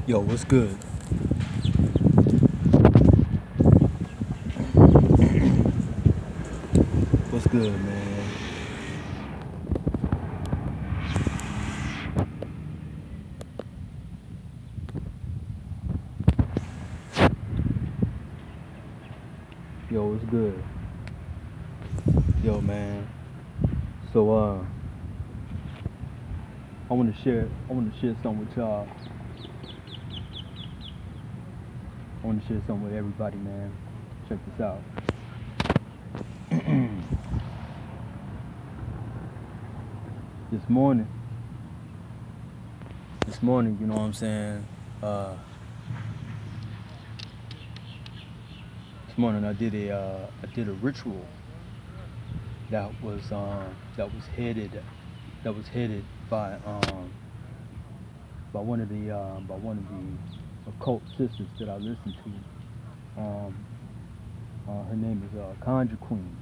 Yo, what's good? What's good, man? Yo, what's good? Yo, man. So, I want to share something with y'all. I want to share something with everybody, man. Check this out. this morning, you know what I'm saying? Uh, this morning I did a ritual that was headed by one of the occult sisters that I listen to. Her name is Conjure Queen.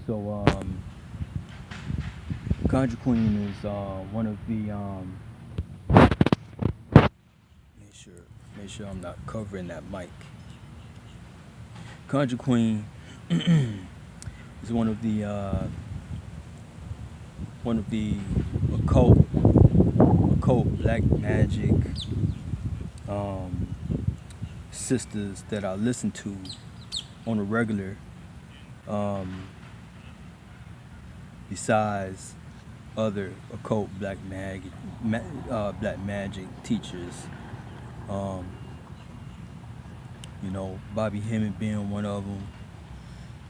So Conjure Queen is one of the make sure I'm not covering that mic. Conjure Queen is one of the occult black magic sisters that I listen to on a regular. Besides other occult black magic teachers, Bobby Hemmett being one of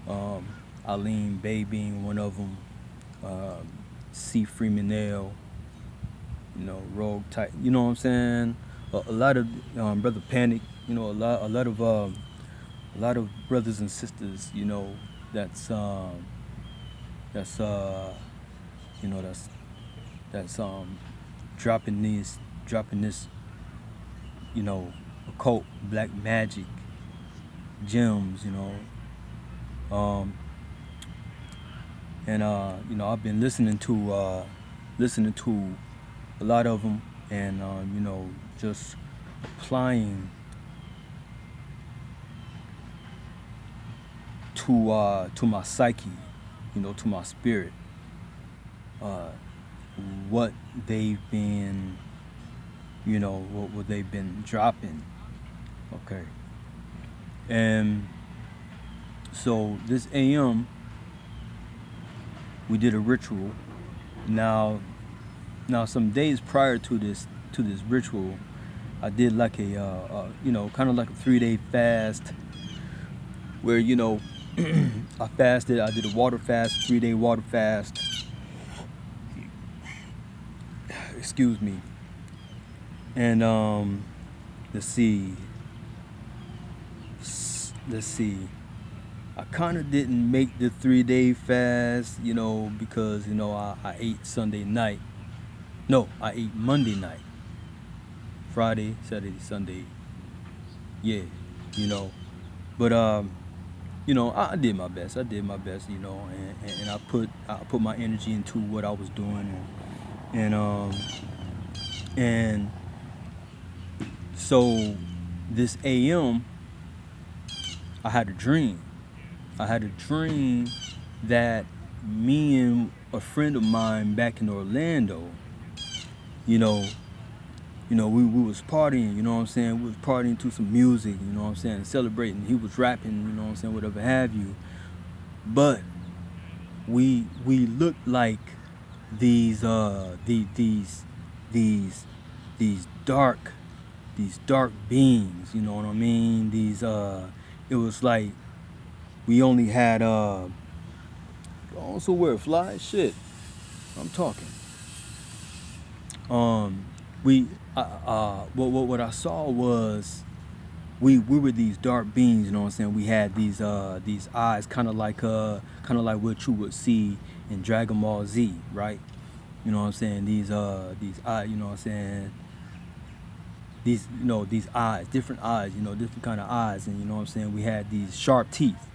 them, Eileen Bay being one of them, C. Freemanelle, Rogue type, you know what I'm saying? A lot of Brother Panic, a lot of brothers and sisters, that's dropping this, occult black magic gems, and I've been listening to a lot of them, and just applying to my psyche, to my spirit, what they've been, what they've been dropping. Okay. And so this AM, we did a ritual. Now some days prior to this ritual, I did like a kind of like a 3-day fast, where I fasted. I did a water fast, 3-day water fast. Excuse me. And let's see. I kind of didn't make the 3-day fast, because I ate Sunday night. No, I ate Monday night. Friday, Saturday, Sunday. Yeah, But I did my best. And I put my energy into what I was doing, and so this AM, I had a dream. That me and a friend of mine back in Orlando, we was partying, we was partying to some music, celebrating. He was rapping, whatever have you. But we looked like these dark beings, you know what I mean? It was like we only had also wear fly shit. I'm talking. What I saw was we were these dark beings, We had these eyes, kind of like what you would see in Dragon Ball Z, right? These eyes, these eyes, different eyes, different kind of eyes, and we had these sharp teeth,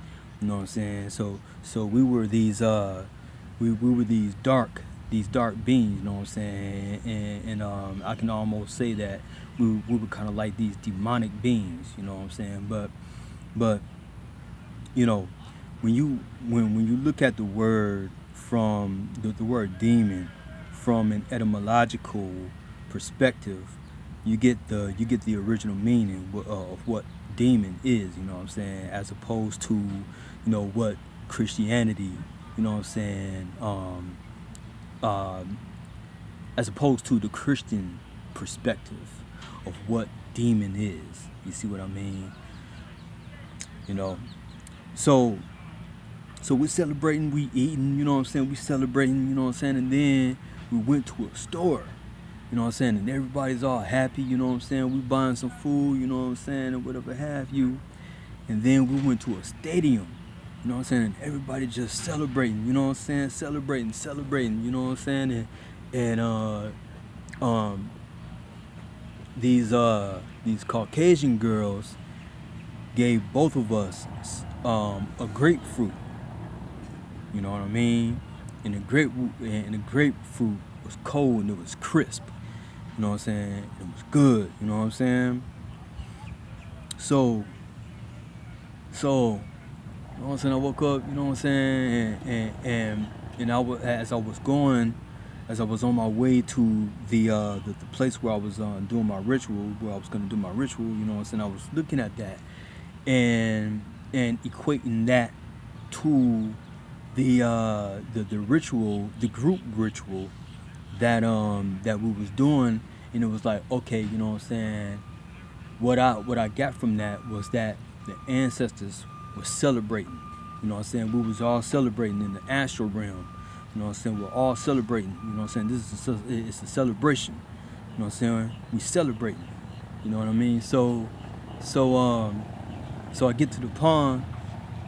So we were these we were these dark these dark beings, you know what I'm saying? And I can almost say that we were kind of like these demonic beings, you know what I'm saying? But you know, when you look at the word from the word demon from an etymological perspective, you get the original meaning of what demon is, you know what I'm saying, as opposed to, what Christianity, you know what I'm saying, um, as opposed to the Christian perspective of what demon is. You see what I mean? You know. So we're celebrating, we eating, you know what I'm saying, we celebrating, you know what I'm saying, and then we went to a store, you know what I'm saying, and everybody's all happy, you know what I'm saying, we buying some food, you know what I'm saying, and whatever have you, and then we went to a stadium, you know what I'm saying, and everybody just celebrating, you know what I'm saying, celebrating, you know what I'm saying, and these Caucasian girls gave both of us a grapefruit. You know what I mean? And the grapefruit was cold and it was crisp. You know what I'm saying? It was good. You know what I'm saying? So, you know what I'm saying? I woke up. You know what I'm saying? And as I was on my way to the place where I was doing my ritual, where I was gonna do my ritual. You know what I'm saying? I was looking at that and equating that to the ritual, the group ritual that we was doing, and it was like, okay, you know what I'm saying, what I got from that was that the ancestors were celebrating, you know what I'm saying, we was all celebrating in the astral realm, you know what I'm saying, we're all celebrating, you know what I'm saying, it's a celebration, you know what I'm saying, we celebrating, you know what I mean, so I get to the pond,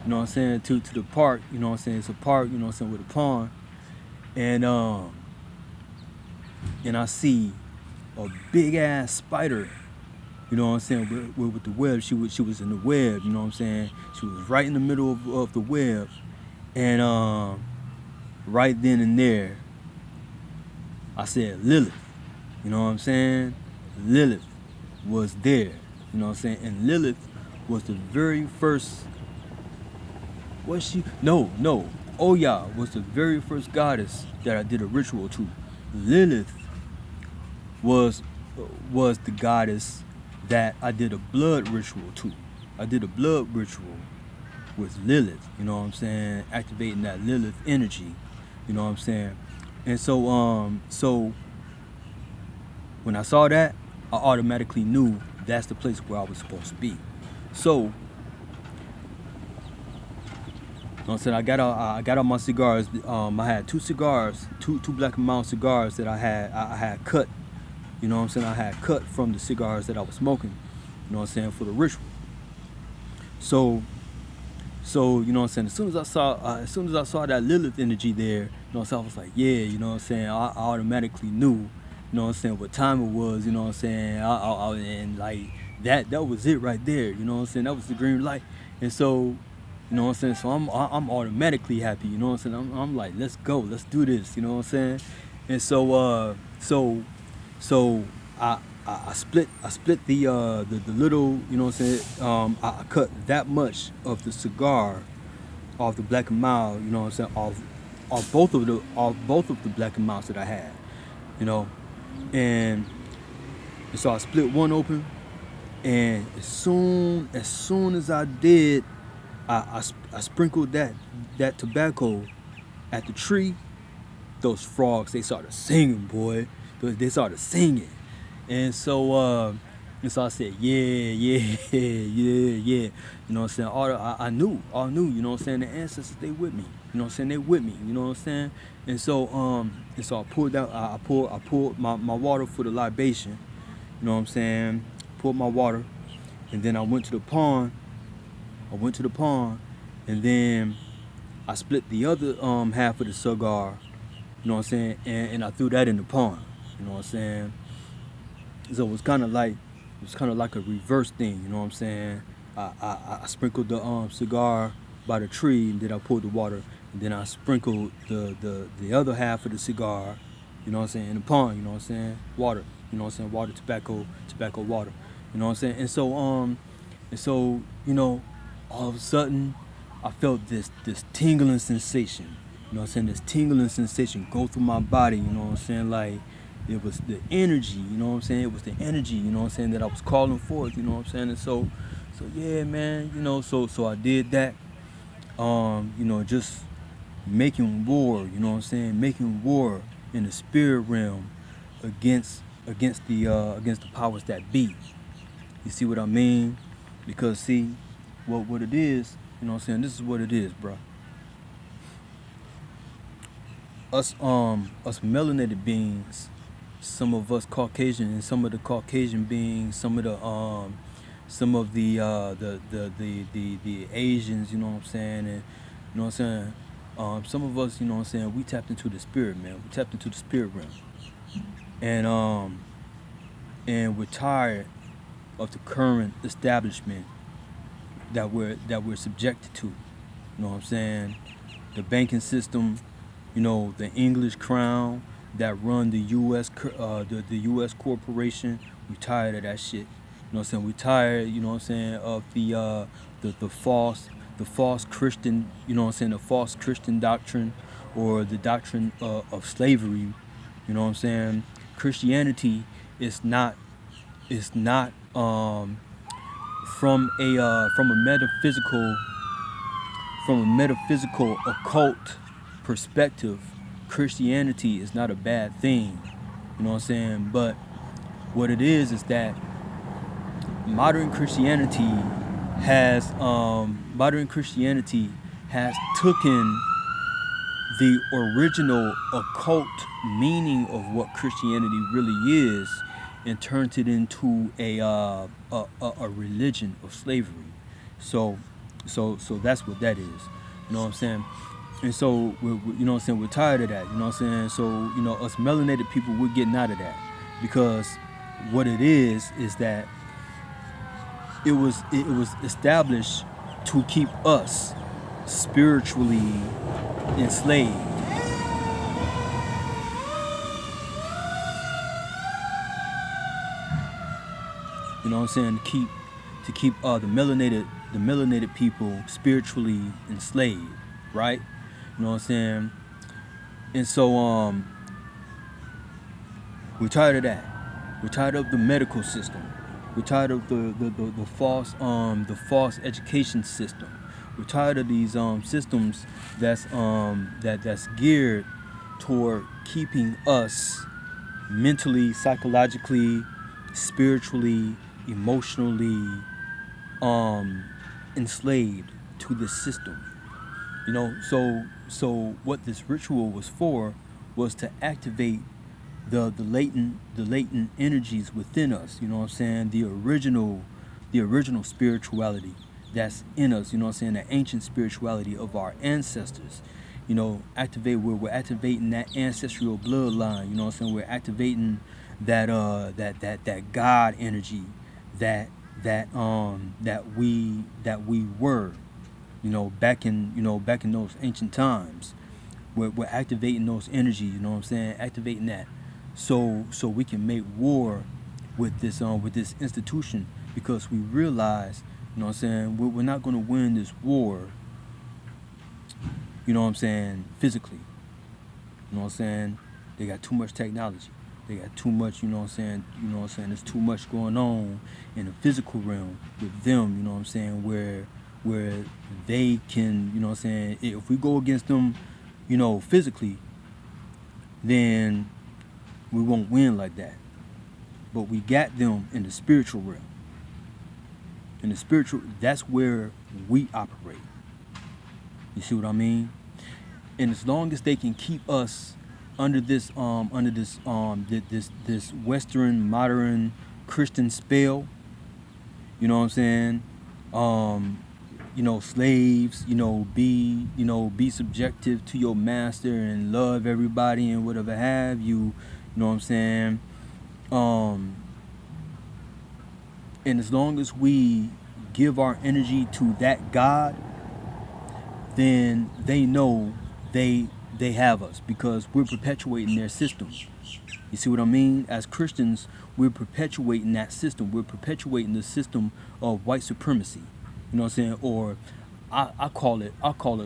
you know what I'm saying, to the park, you know what I'm saying, it's a park, you know what I'm saying, with a pond, and I see a big ass spider, you know what I'm saying, with the web. She was in the web, you know what I'm saying, she was right in the middle of the web, and right then and there, I said Lilith, you know what I'm saying, Lilith was there, you know what I'm saying, and Lilith was the very first. Was she? No. Oya was the very first goddess that I did a ritual to. Lilith was the goddess that I did a blood ritual to. I did a blood ritual with Lilith, you know what I'm saying, activating that Lilith energy, you know what I'm saying. And so when I saw that, I automatically knew that's the place where I was supposed to be. So you know what I'm saying, I got out my cigars. I had two cigars, two Black and Mild cigars that I had cut. You know what I'm saying, I had cut from the cigars that I was smoking. You know what I'm saying, for the ritual. So you know what I'm saying, as soon as I saw that Lilith energy there, you know what I'm saying, I was like, yeah, you know what I'm saying, I automatically knew, you know what I'm saying, what time it was. You know what I'm saying, and like that was it right there. You know what I'm saying, that was the green light. And so, you know what I'm saying, so I'm automatically happy, you know what I'm saying, I'm like, let's go, let's do this, you know what I'm saying. And so I split the little, you know what I'm saying, I cut that much of the cigar off the Black and Mild, you know what I'm saying, off both of the Black and Milds that I had, you know. And so I split one open, and as soon as I did, I sprinkled that tobacco at the tree. Those frogs, they started singing, boy. They started singing, and so I said, yeah. You know what I'm saying? I knew, you know what I'm saying? The ancestors, they with me. You know what I'm saying? They with me. You know what I'm saying? And so I poured out. I poured my water for the libation. You know what I'm saying? Poured my water, and then I went to the pond. And then I split the other half of the cigar. You know what I'm saying? And I threw that in the pond. You know what I'm saying? So it was kind of like a reverse thing. You know what I'm saying? I sprinkled the cigar by the tree, and then I poured the water and then I sprinkled the other half of the cigar, you know what I'm saying, in the pond, you know what I'm saying, water, you know what I'm saying, water, tobacco, water, you know what I'm saying, and so, you know, all of a sudden, I felt this tingling sensation, you know what I'm saying, this tingling sensation go through my body, you know what I'm saying, like it was the energy, you know what I'm saying, it was the energy, you know what I'm saying, that I was calling forth, you know what I'm saying, and so yeah, man, you know, so I did that, you know, just making war, you know what I'm saying, making war in the spirit realm against the powers that be. You see what I mean? Because see, what it is, you know what I'm saying, this is what it is, bro. Us melanated beings, some of us Caucasian and some of the Caucasian beings, some of the Asians, you know what I'm saying, and you know what I'm saying. Some of us, you know what I'm saying, we tapped into the spirit, man. We tapped into the spirit realm, and we're tired of the current establishment that we're subjected to. You know what I'm saying? The banking system, you know, the English crown that run the U.S. The U.S. corporation. We tired of that shit. You know what I'm saying? We tired. You know what I'm saying, of the false Christian. You know what I'm saying? The false Christian doctrine, or the doctrine of slavery. You know what I'm saying? Christianity is not from a metaphysical occult perspective. Christianity is not a bad thing, you know what I'm saying, but what it is that modern Christianity has taken the original occult meaning of what Christianity really is and turned it into a religion of slavery. So so that's what that is. You know what I'm saying? And so you know what I'm saying, we're tired of that. You know what I'm saying? So you know, us melanated people, we're getting out of that, because what it is that it was established to keep us spiritually enslaved. You know what I'm saying? To keep the melanated people spiritually enslaved, right? You know what I'm saying? And so we're tired of that. We're tired of the medical system. We're tired of the false education system. We're tired of these systems that's geared toward keeping us mentally, psychologically, spiritually, emotionally enslaved to this system. You know, so what this ritual was for was to activate the latent energies within us, you know what I'm saying? The original spirituality that's in us, you know what I'm saying, the ancient spirituality of our ancestors. You know, we're activating that ancestral bloodline, you know what I'm saying? We're activating that God energy that we were, back in those ancient times. We're activating those energies, you know what I'm saying? Activating that, so we can make war with this institution, because we realize, you know what I'm saying, we're not going to win this war, you know what I'm saying, physically. You know what I'm saying? They got too much technology. They got too much, there's too much going on in the physical realm with them, you know what I'm saying, where they can, you know what I'm saying, if we go against them, physically, then we won't win like that. But we got them in the spiritual realm. In the spiritual, that's where we operate. You see what I mean? And as long as they can keep us under this this Western modern Christian spell, you know what I'm saying? Slaves, be subjective to your master and love everybody and whatever have you, you know what I'm saying? And as long as we give our energy to that God, then they know they have us because we're perpetuating their system. You see what I mean? As Christians, we're perpetuating that system. We're perpetuating the system of white supremacy. You know what I'm saying? Or I call it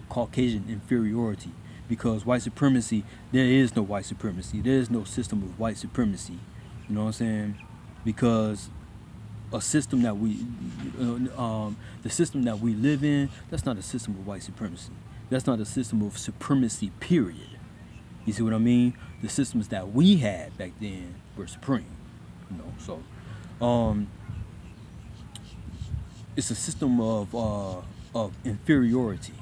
Caucasian inferiority, because white supremacy, there is no white supremacy. There is no system of white supremacy. You know what I'm saying? Because a system that the system that we live in, that's not a system of white supremacy. That's not a system of supremacy, period. You see what I mean? The systems that we had back then were supreme. You know, so it's a system of inferiority.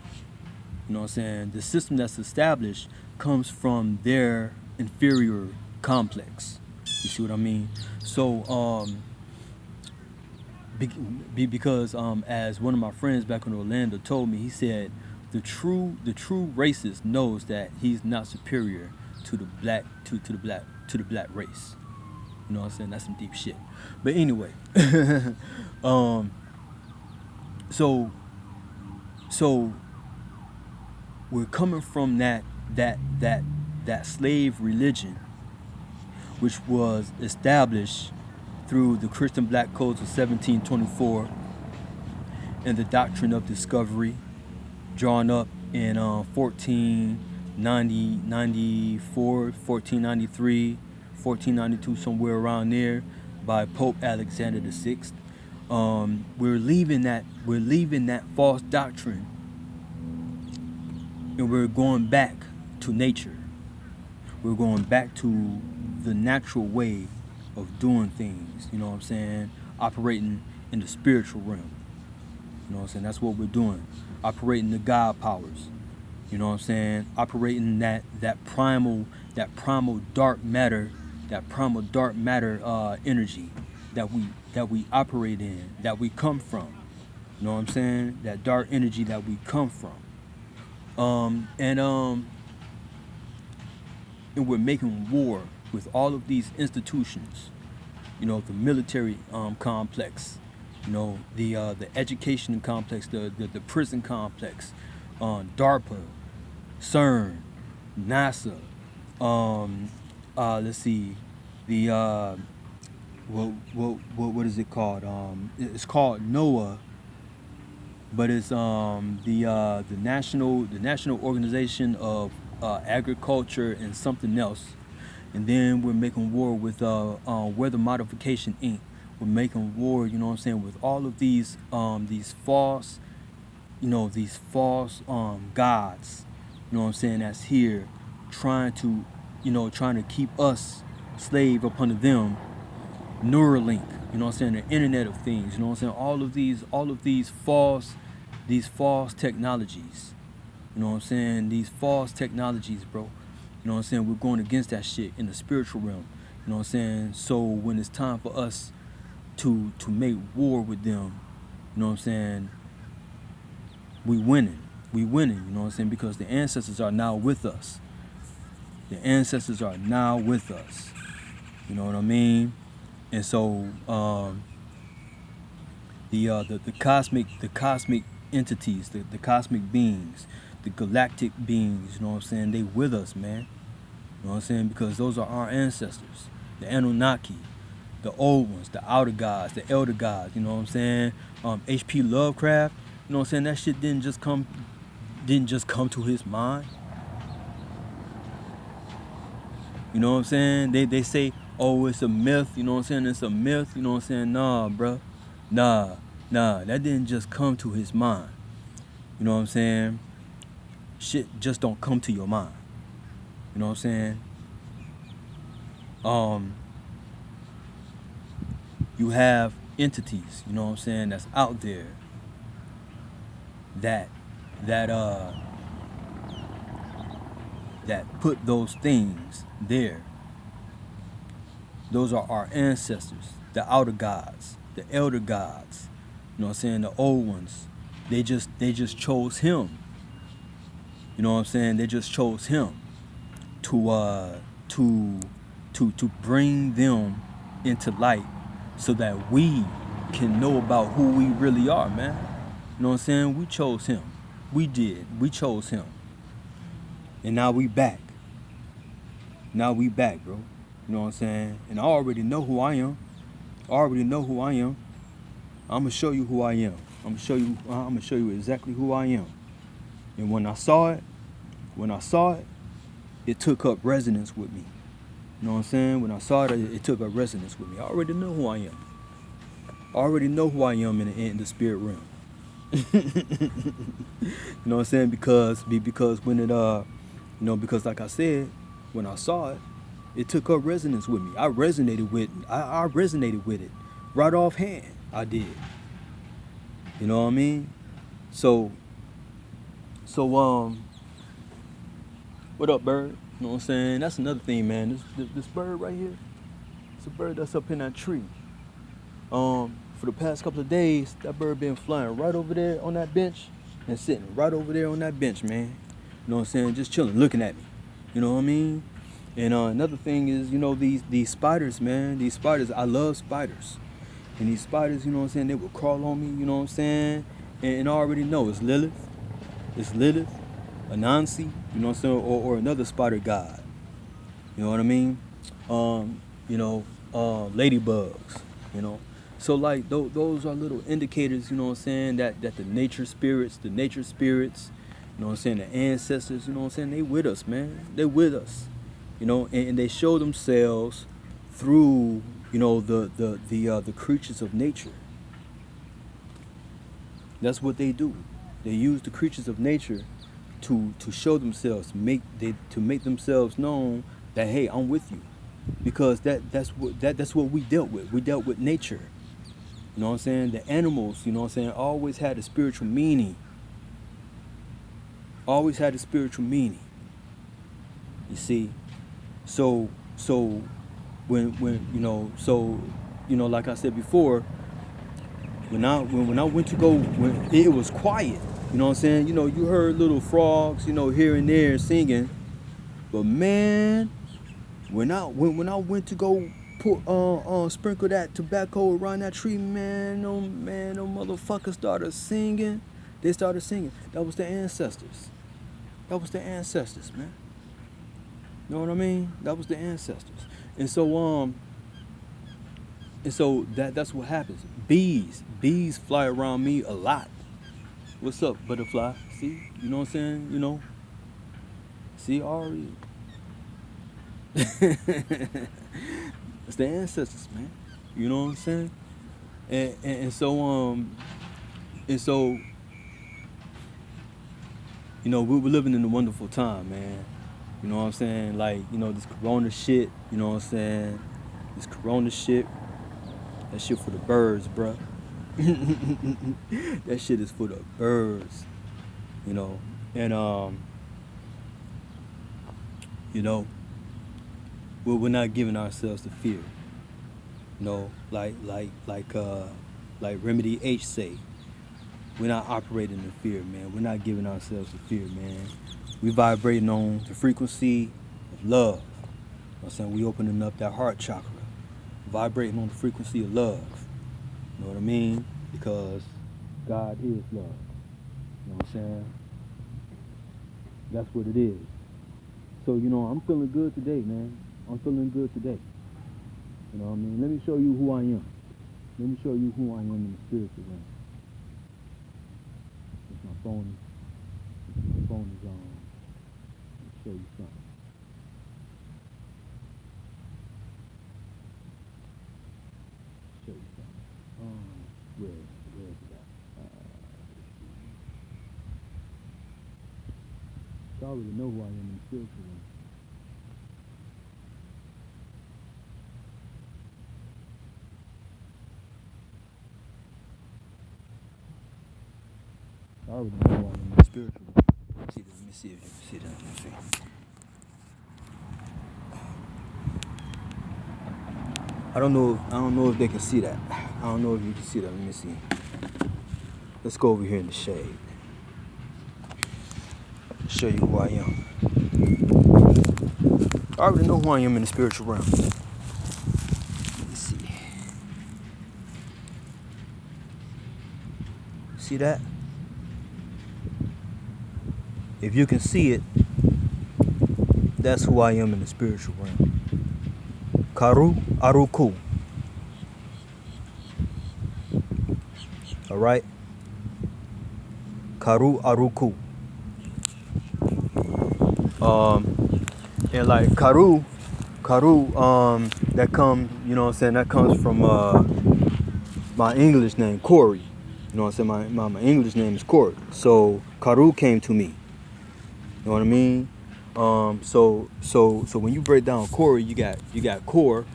You know what I'm saying? The system that's established comes from their inferior complex. You see what I mean? So because as one of my friends back in Orlando told me, he said the true racist knows that he's not superior to the black race. You know what I'm saying? That's some deep shit. But anyway, so we're coming from that slave religion, which was established through the Christian Black Codes of 1724 and the doctrine of discovery, drawn up in 1494, 1493, 1492, somewhere around there, by Pope Alexander VI. We're leaving that false doctrine, and we're going back to nature. We're going back to the natural way of doing things. You know what I'm saying? Operating in the spiritual realm. You know what I'm saying? That's what we're doing. Operating the God powers. You know what I'm saying? Operating that primal dark matter, energy that we operate in, that we come from. You know what I'm saying? That dark energy that we come from. And we're making war with all of these institutions. You know, the military complex, you know, the education complex, the prison complex, DARPA, CERN, NASA, let's see, the what is it called? It's called NOAA, but it's the National Organization of Agriculture and something else. And then we're making war with Weather Modification Inc. We're making war, you know what I'm saying, with all of these false, gods, you know what I'm saying, that's here trying to keep us slave up under them. Neuralink, you know what I'm saying, the Internet of Things, you know what I'm saying, all of these false technologies, you know what I'm saying, these false technologies, bro. You know what I'm saying? We're going against that shit in the spiritual realm. You know what I'm saying? So when it's time for us to make war with them, you know what I'm saying, we winning. You know what I'm saying? Because the ancestors are now with us. You know what I mean? And so the cosmic entities, the cosmic beings, the galactic beings, you know what I'm saying, they with us, man. You know what I'm saying? Because those are our ancestors. The Anunnaki, the old ones, the outer gods, the elder gods, you know what I'm saying? H.P. Lovecraft, you know what I'm saying? That shit didn't just come to his mind. You know what I'm saying? They say, oh, it's a myth, you know what I'm saying? It's a myth, you know what I'm saying? Nah, bruh. Nah, that didn't just come to his mind. You know what I'm saying? Shit just don't come to your mind. You know what I'm saying? You have entities, you know what I'm saying, that's out there that put those things there. Those are our ancestors, the outer gods, the elder gods. You know what I'm saying? The old ones. They just chose him. You know what I'm saying? They just chose him to bring them into light so that we can know about who we really are, man. You know what I'm saying? We chose him. We chose him. And now we back. Now we back, bro. You know what I'm saying? And I already know who I am. I already know who I am. I'm gonna show you who I am. I'm gonna show you exactly who I am. And when I saw it, it took up resonance with me. You know what I'm saying? When I saw it, it took up resonance with me. I already know who I am. I already know who I am in the spirit realm. You know what I'm saying? Because when it because like I said, when I saw it, it took up resonance with me. I resonated with it right offhand. I did. You know what I mean? So what up, bird? You know what I'm saying? That's another thing, man. This bird right here, it's a bird that's up in that tree. For the past couple of days, that bird been flying right over there on that bench and sitting right over there on that bench, man. You know what I'm saying? Just chilling, looking at me. You know what I mean? And another thing is, these spiders, man. These spiders, I love spiders. And these spiders, you know what I'm saying, they will crawl on me, you know what I'm saying? And I already know it's Lilith. It's Lilith, Anansi, you know what I'm saying, or another spider god. You know what I mean? Ladybugs, you know. So like those are little indicators, you know what I'm saying, that the nature spirits, you know what I'm saying, the ancestors, you know what I'm saying, they with us, man. They with us. You know, and they show themselves through, the creatures of nature. That's what they do. They use the creatures of nature to show themselves, to make themselves known that, hey, I'm with you, because that's what we dealt with. We dealt with nature. You know what I'm saying? The animals, you know what I'm saying, always had a spiritual meaning. Always had a spiritual meaning. You see, so when like I said before, when I went to go, when it was quiet, you know what I'm saying? You heard little frogs, here and there singing, but man, when I went to go put sprinkle that tobacco around that tree, man, no motherfuckers started singing. They started singing. That was the ancestors. That was the ancestors, man. You know what I mean? That was the ancestors. And so that's what happens. Bees fly around me a lot. What's up, butterfly? See? You know what I'm saying? See, Aries. It's the ancestors, man. You know what I'm saying? And so we're living in a wonderful time, man. You know what I'm saying? Like, this corona shit, you know what I'm saying? This corona shit, that shit for the birds, bruh. That shit is for the birds, And we're not giving ourselves to fear. Like Remedy H say, we're not operating in fear, man. We're not giving ourselves to fear, man. We vibrating on the frequency of love. You know what I'm saying? We opening up that heart chakra, vibrating on the frequency of love. You know what I mean? Because God is love. You know what I'm saying? That's what it is. So, I'm feeling good today, man. I'm feeling good today. You know what I mean? Let me show you who I am. Let me show you who I am in the spiritual realm. If my phone is on, I'll show you something. Show you something. Where is it at? I already know who I am in the spiritual realm. I already know who I am in the spiritual realm. Let me see if you can see that. Let me see. I don't know if they can see that. I don't know if you can see that. Let me see. Let's go over here in the shade. Show you who I am. I already know who I am in the spiritual realm. Let me see. See that? If you can see it, That's who I am in the spiritual realm. Karu Aruku. All right. Karu Aruku. And like Karu, that comes, you know what I'm saying, that comes from my English name, Corey. You know what I'm saying? My English name is Corey. So Karu came to me. You know what I mean? So when you break down Corey, you got core,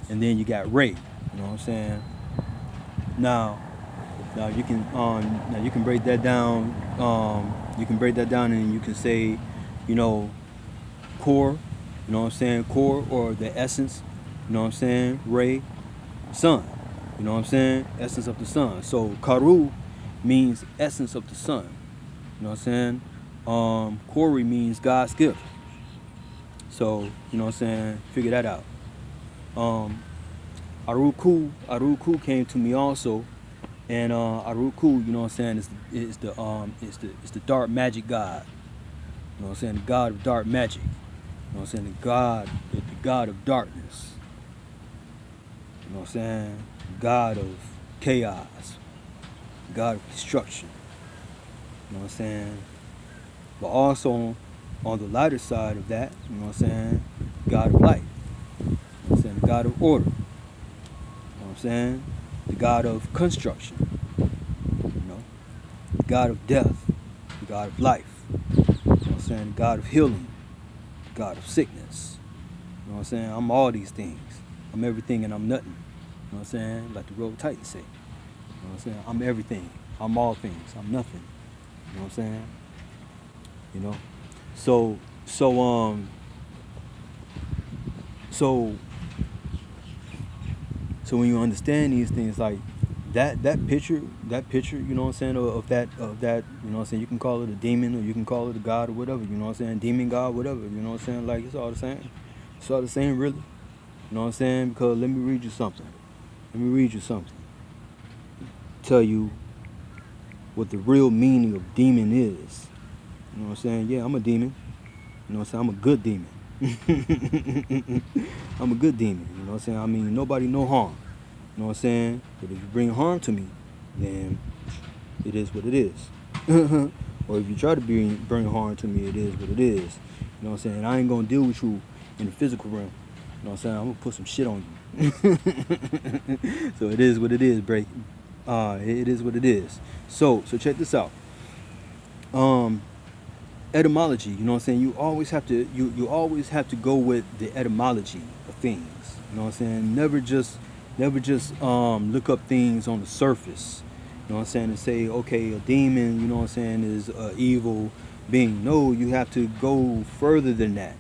and then you got Ray. You know what I'm saying? Now you can break that down. You can break that down and you can say, you know, core. You know what I'm saying? Core, or the essence. You know what I'm saying? Ray, sun. You know what I'm saying? Essence of the sun. So Karu means essence of the sun. You know what I'm saying? Corey means God's gift. So, you know what I'm saying? Figure that out. Aruku came to me also. And Aruku, you know what I'm saying, is the dark magic god. You know what I'm saying? The god of dark magic. You know what I'm saying? The god of darkness. You know what I'm saying? God of chaos. God of destruction. You know what I'm saying? But also on the lighter side of that, you know what I'm saying, God of light. You know what I'm saying? The God of order. You know what I'm saying? The God of construction. You know? The God of death. The God of life. You know what I'm saying? The God of healing. The God of sickness. You know what I'm saying? I'm all these things. I'm everything and I'm nothing. You know what I'm saying? Like the Road Titans say. You know what I'm saying? I'm everything. I'm all things. I'm nothing. You know what I'm saying? You know? So when you understand these things, like that picture, you know what I'm saying, of that, you know what I'm saying, you can call it a demon or you can call it a god or whatever, you know what I'm saying, demon god, whatever, you know what I'm saying, like it's all the same. It's all the same, really. You know what I'm saying? Because let me read you something. Tell you what the real meaning of demon is. You know what I'm saying? Yeah, I'm a demon. You know what I'm saying? I'm a good demon. I'm a good demon. You know what I'm saying? I mean, nobody no harm. You know what I'm saying? But if you bring harm to me, then it is what it is. Or if you try to bring harm to me, it is what it is. You know what I'm saying? I ain't gonna deal with you in the physical realm. You know what I'm saying? I'm gonna put some shit on you. So it is what it is, break. It is what it is. So check this out. Etymology, you know what I'm saying? You always have to go with the etymology of things. You know what I'm saying? Never just look up things on the surface. You know what I'm saying? And say, okay, a demon, you know what I'm saying, is an evil being. No, you have to go further than that.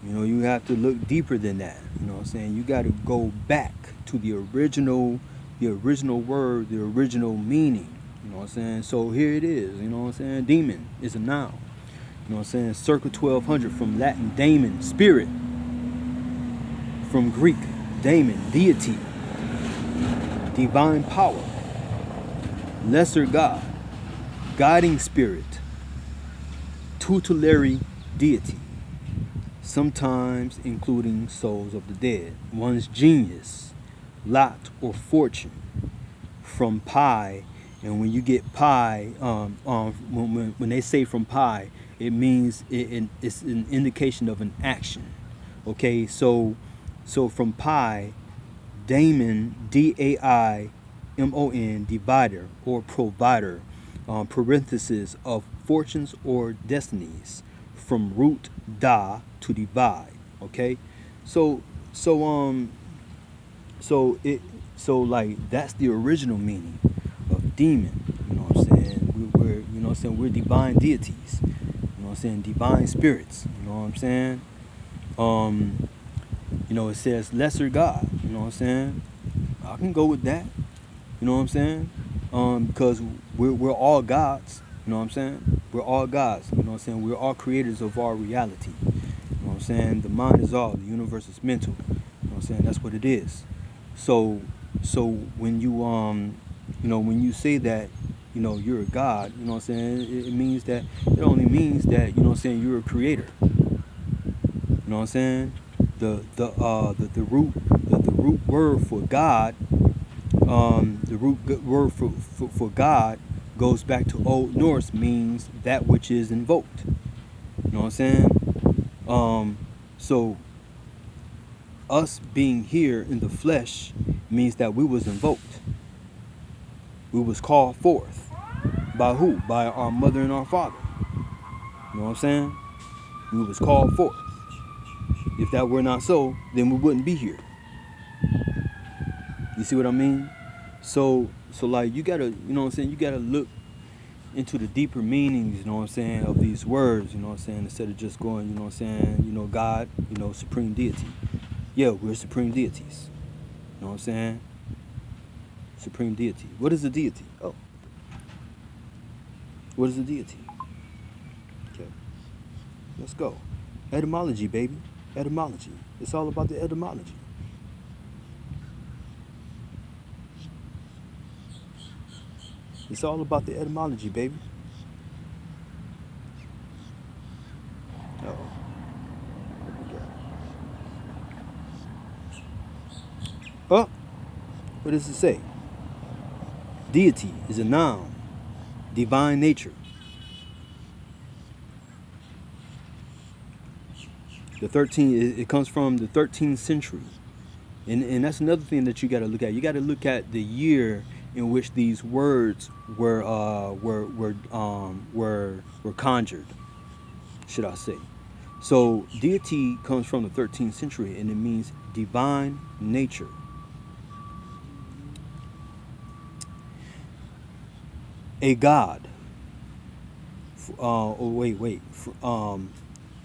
You know, you have to look deeper than that. You know what I'm saying? You got to go back to the original word, the original meaning. You know what I'm saying? So here it is. You know what I'm saying? Demon is a noun. You know what I'm saying? Circa 1200, from Latin, daemon, spirit. From Greek, daemon, deity, divine power, lesser god, guiding spirit, tutelary deity, sometimes including souls of the dead, one's genius, lot or fortune. From pi, and when you get pi, when they say from pi, it means it's an indication of an action. Okay, so from pi, daimon, daimon, divider or provider, parenthesis of fortunes or destinies. From root da, to divide. Okay, so like that's the original meaning of demon. You know what I'm saying? We're you know what I'm saying, we're divine deities. You know what I'm saying? Divine spirits. You know what I'm saying? You know, it says lesser God. You know what I'm saying? I can go with that. You know what I'm saying? Because we're all gods. You know what I'm saying? We're all gods. You know what I'm saying? We're all creators of our reality. You know what I'm saying? The mind is all. The universe is mental. You know what I'm saying? That's what it is. So when you when you say that, you're a God, you know what I'm saying? It means that, it only means that, you know what I'm saying, you're a creator. You know what I'm saying? The root word for God, word for God goes back to Old Norse, means that which is invoked. You know what I'm saying? So us being here in the flesh means that we was invoked. We was called forth. By who? By our mother and our father. You know what I'm saying? We was called forth. If that were not so, then we wouldn't be here. You see what I mean? So like, you gotta, you know what I'm saying, you gotta look into the deeper meanings, you know what I'm saying, of these words, you know what I'm saying, instead of just going, you know what I'm saying, God, supreme deity. Yeah, we're supreme deities. You know what I'm saying? Supreme deity. What is a deity? Oh. What is a deity? Okay. Let's go. Etymology, baby. Etymology. It's all about the etymology. It's all about the etymology, baby. Uh-oh. Oh, what does it say? Deity is a noun. Divine nature. It comes from the 13th century. And that's another thing that you got to look at. You got to look at the year in which these words were conjured, should I say. So deity comes from the 13th century, and it means divine nature. A god. You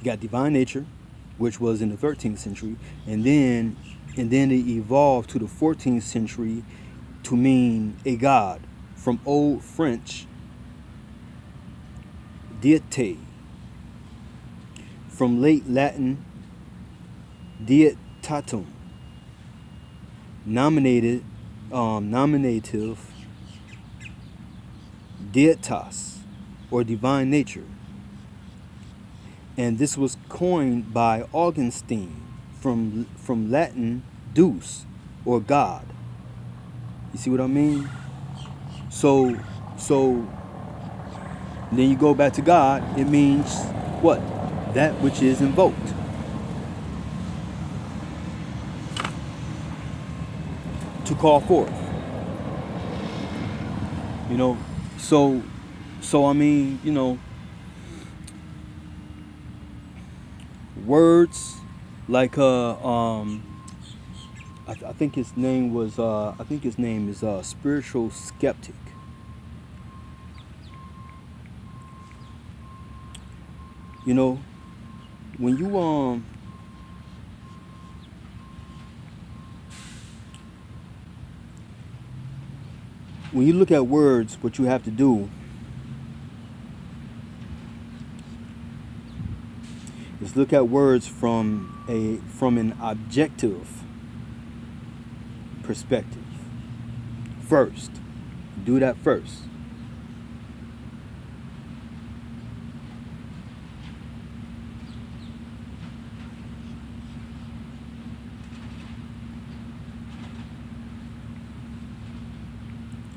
got divine nature, which was in the 13th century, and then it evolved to the 14th century to mean a god, from Old French deite, from late Latin deitatum, nominative deitas, or divine nature. And this was coined by Augustine from Latin deus, or God. You see what I mean? So then you go back to God. It means what? That which is invoked. To call forth. So I mean, words like I think his name is spiritual skeptic. When you look at words, what you have to do is look at words from an objective perspective first. Do that first.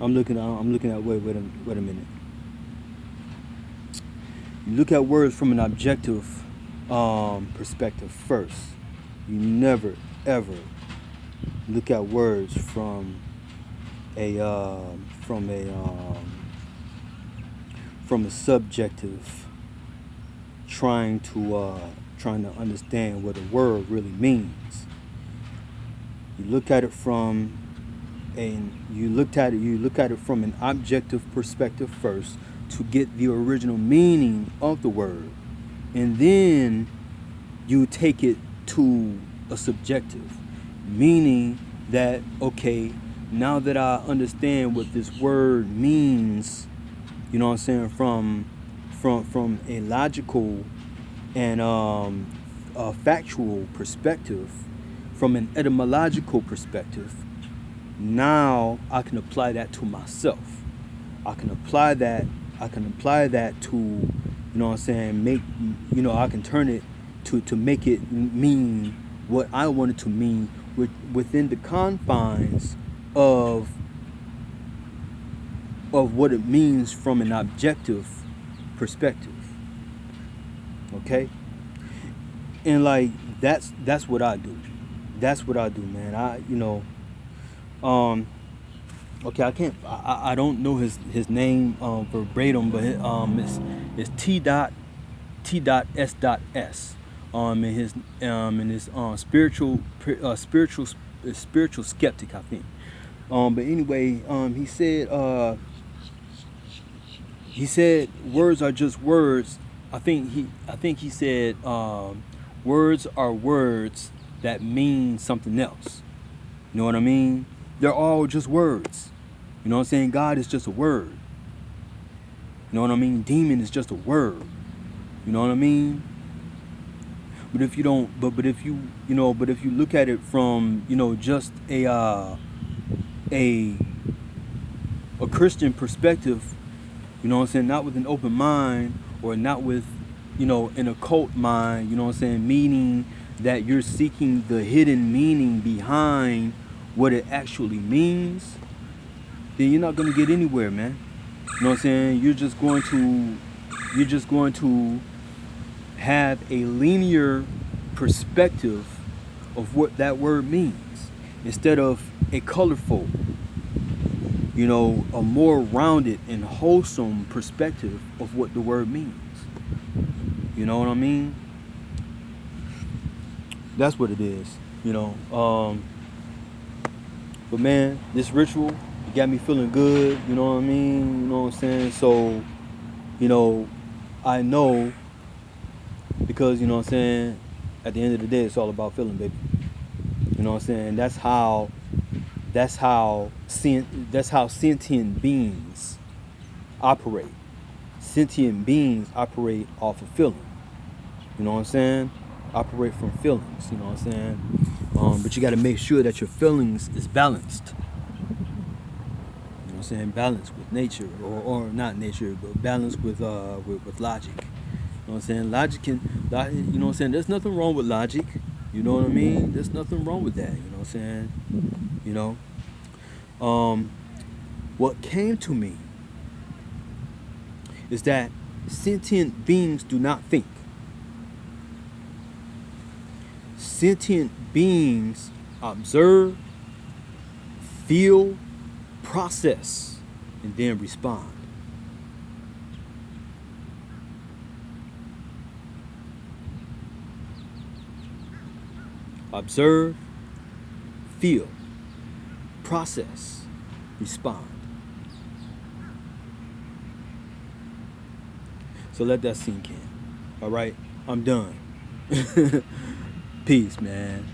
I'm looking at wait a minute. You look at words from an objective perspective first. You never ever look at words from a subjective, trying to understand what a word really means. You look at it from an objective perspective first to get the original meaning of the word, and then you take it to a subjective, meaning that, okay, now that I understand what this word means, you know what I'm saying, from a logical and a factual perspective, from an etymological perspective, now I can apply that to myself. I can apply that. I can apply that to, what I'm saying, make, I can turn it to make it mean what I want it to mean within the confines of what it means from an objective perspective. Okay? And like that's what I do. That's what I do, man. Um okay, I don't know his name verbatim, but it's T.S.S. In his spiritual skeptic, I think. But anyway, he said words are just words. I think he said words are words that mean something else. You know what I mean? They're all just words. You know what I'm saying? God is just a word. You know what I mean? Demon is just a word. You know what I mean? But if you don't, but if you, but if you look at it from, just a Christian perspective, you know what I'm saying, not with an open mind, or not with, an occult mind, you know what I'm saying, meaning that you're seeking the hidden meaning behind what it actually means, then you're not going to get anywhere, man. You know what I'm saying? You're just going to have a linear perspective of what that word means, instead of a colorful, a more rounded and wholesome perspective of what the word means. You know what I mean? That's what it is. But man, this ritual, it got me feeling good. You know what I mean? You know what I'm saying? So, you know, I know, because, what I'm saying, at the end of the day, it's all about feeling, baby. You know what I'm saying? That's how sentient beings operate. Sentient beings operate off of feeling. You know what I'm saying? Operate from feelings. You know what I'm saying? But you got to make sure that your feelings is balanced. You know what I'm saying? Balanced with nature, or not nature, but balanced with logic. You know what I'm saying? Logic can, you know what I'm saying? There's nothing wrong with logic. You know what I mean? There's nothing wrong with that. You know what I'm saying? You know. What came to me is that sentient beings do not think. Sentient beings observe, feel, process, and then respond. Observe, feel, process, respond. So let that sink in. All right, I'm done. Peace, man.